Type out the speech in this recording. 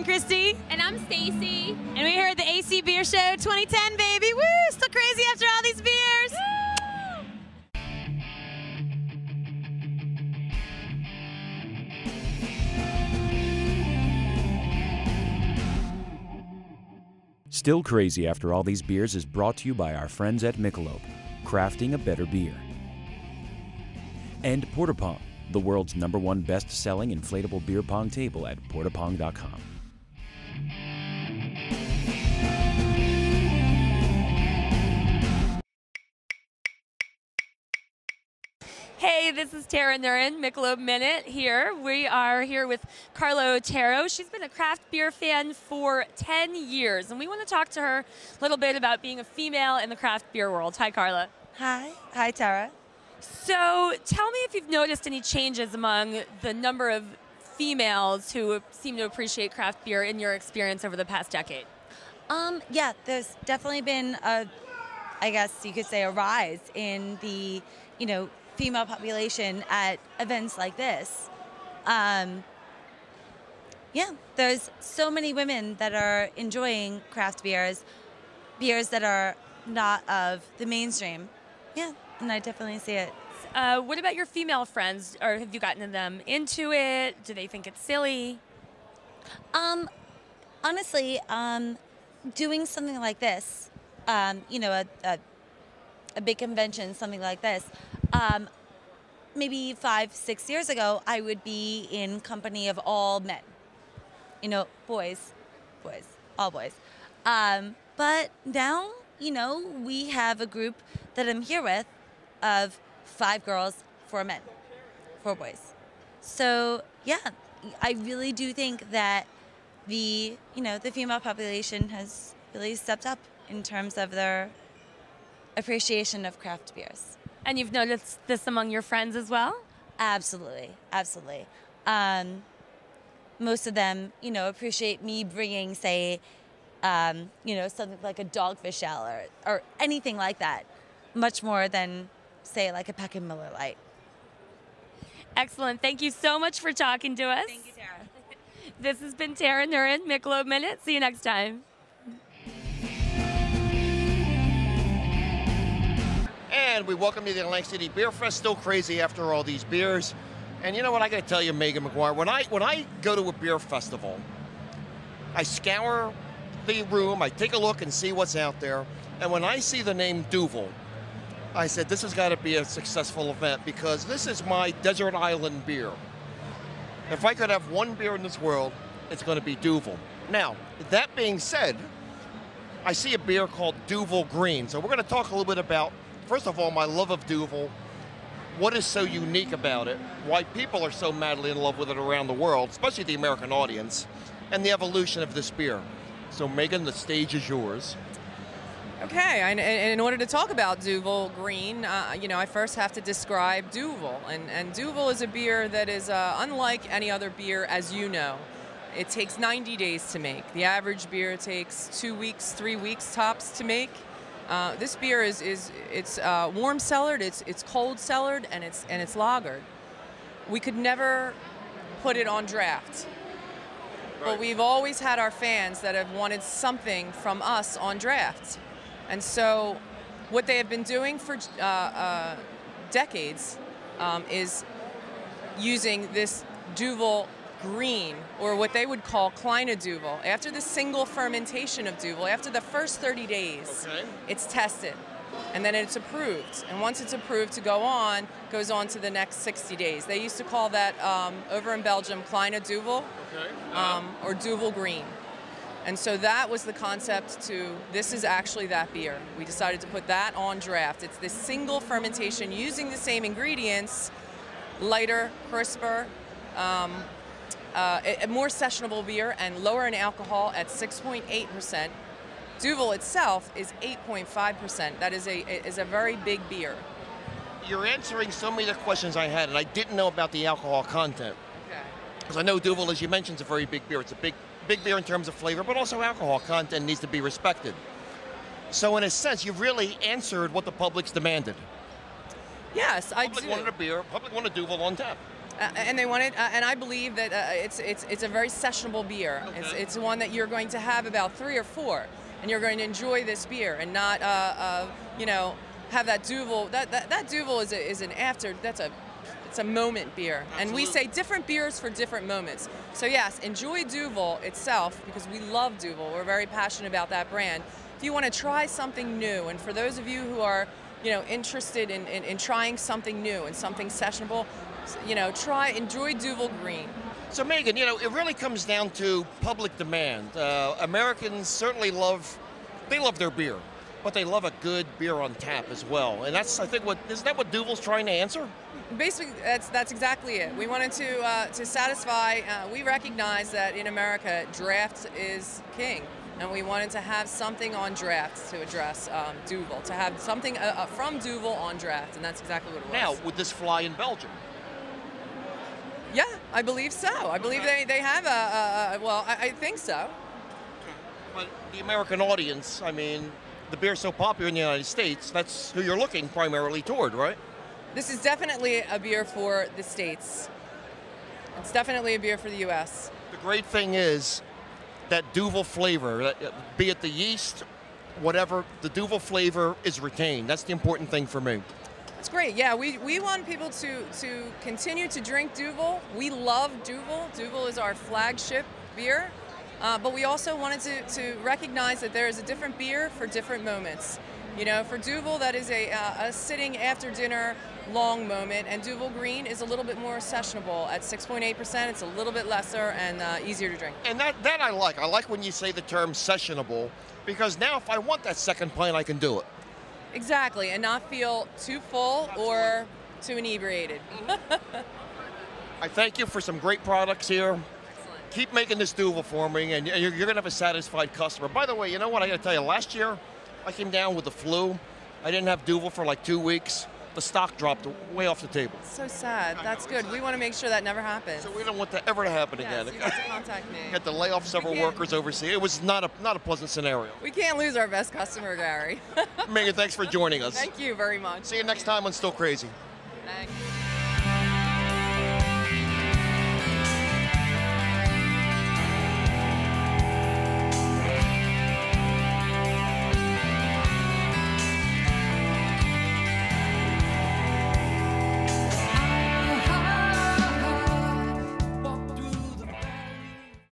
I'm Christy. And I'm Stacy. And we're here at the AC Beer Show 2010, baby. Woo! Still crazy after all these beers. Still Crazy After All These Beers is brought to you by our friends at Michelob, crafting a better beer. And Porta Pong, the world's #1 best-selling inflatable beer pong table at portapong.com. Hey, this is Tara Nurin, Michelob Minute here. We are here with Carla Otero. She's been a craft beer fan for 10 years, and we want to talk to her a little bit about being a female in the craft beer world. Hi, Carla. Hi. Hi, Tara. So tell me if you've noticed any changes among the number of females who seem to appreciate craft beer in your experience over the past decade. Yeah, there's definitely been I guess you could say, a rise in the, female population at events like this. Yeah, there's so many women that are enjoying craft beers that are not of the mainstream. Yeah, and I definitely see it. What about your female friends? Or have you gotten them into it? Do they think it's silly? Honestly, doing something like this, a big convention, something like this, maybe 5-6 years ago, I would be in company of all men, boys, all boys. But now, we have a group that I'm here with of 5 girls, 4 men, 4 boys. So yeah, I really do think that the female population has really stepped up in terms of their appreciation of craft beers. And you've noticed this among your friends as well? Absolutely, absolutely. Most of them, appreciate me bringing, say, something like a Dogfish Ale or anything like that, much more than, say, like a Peck & Miller Lite. Excellent. Thank you so much for talking to us. Thank you, Tara. This has been Tara Nurin, Michelob Minute. See you next time. And we welcome you to the Atlantic City Beer Fest. Still crazy after all these beers. And you know what I got to tell you, Megan Maguire, when I go to a beer festival, I scour the room, I take a look and see what's out there. And when I see the name Duvel, I said this has got to be a successful event because this is my desert island beer. If I could have one beer in this world, it's going to be Duvel. Now, that being said, I see a beer called Duvel Green. So we're going to talk a little bit about, first of all, my love of Duvel, what is so unique about it, why people are so madly in love with it around the world, especially the American audience, and the evolution of this beer. So Megan, the stage is yours. Okay, and in order to talk about Duvel Green, I first have to describe Duvel. And Duvel is a beer that is unlike any other beer, as you know. It takes 90 days to make. The average beer takes 2 weeks, 3 weeks tops to make. This beer it's warm cellared, it's cold cellared, and it's lagered. We could never put it on draft. Right. But we've always had our fans that have wanted something from us on draft. And so what they have been doing for decades is using this Duvel Green, or what they would call Kleine Duvel. After the single fermentation of Duvel, after the first 30 days, it's tested. And then it's approved. And once it's approved to go on, goes on to the next 60 days. They used to call that, over in Belgium, Kleine Duvel, or Duvel Green. And so that was the concept to, this is actually that beer. We decided to put that on draft. It's this single fermentation using the same ingredients, lighter, crisper, a more sessionable beer and lower in alcohol at 6.8%. Duvel itself is 8.5%. That is a very big beer. You're answering so many of the questions I had, and I didn't know about the alcohol content. Okay. Because I know Duvel, as you mentioned, is a very big beer. It's a big beer in terms of flavor, but also alcohol content needs to be respected. So in a sense, you've really answered what the public's demanded. Yes, I do. Public wanted a beer, public wanted Duvel on tap. And they want it, and I believe that it's a very sessionable beer. Okay. It's one that you're going to have about 3 or 4, and you're going to enjoy this beer and not, you know, have that Duvel. That Duvel is an after. It's a moment beer, and we say different beers for different moments. So yes, enjoy Duvel itself because we love Duvel. We're very passionate about that brand. If you want to try something new, and for those of you who are, you know, interested in trying something new and something sessionable, you know, enjoy Duvel Green. So Megan, you know, it really comes down to public demand. Americans certainly love their beer, but they love a good beer on tap as well. And that's, I think, isn't that what Duvel's trying to answer? Basically, that's exactly it. We wanted to satisfy. We recognize that in America, draft is king, and we wanted to have something on draft to address Duvel, to have something from Duvel on draft, and that's exactly what it was. Now, would this fly in Belgium? Yeah, I believe so. I believe they have well, I think so. But the American audience, I mean, the beer's so popular in the United States, that's who you're looking primarily toward, right? This is definitely a beer for the States. It's definitely a beer for the U.S. The great thing is that Duvel flavor, be it the yeast, whatever, the Duvel flavor is retained. That's the important thing for me. It's great. Yeah, we want people to continue to drink Duvel. We love Duvel. Duvel is our flagship beer. But we also wanted to recognize that there is a different beer for different moments. You know, for Duvel, that is a sitting after dinner long moment, and Duvel Green is a little bit more sessionable. At 6.8%, it's a little bit lesser and easier to drink. And that I like. I like when you say the term sessionable, because now if I want that second pint, I can do it. Exactly, and not feel too full or too inebriated. I thank you for some great products here. Excellent. Keep making this Duvel for me, and you're going to have a satisfied customer. By the way, you know what I got to tell you? Last year, I came down with the flu. I didn't have Duvel for like 2 weeks. The stock dropped way off the table. So sad. That's good. We want to make sure that never happens. So we don't want that ever to happen Yes, again. you have to contact me. Had to lay off several workers overseas. It was not a pleasant scenario. We can't lose our best customer, Gary. Megan, thanks for joining us. Thank you very much. See you next time on Still Crazy. Thanks.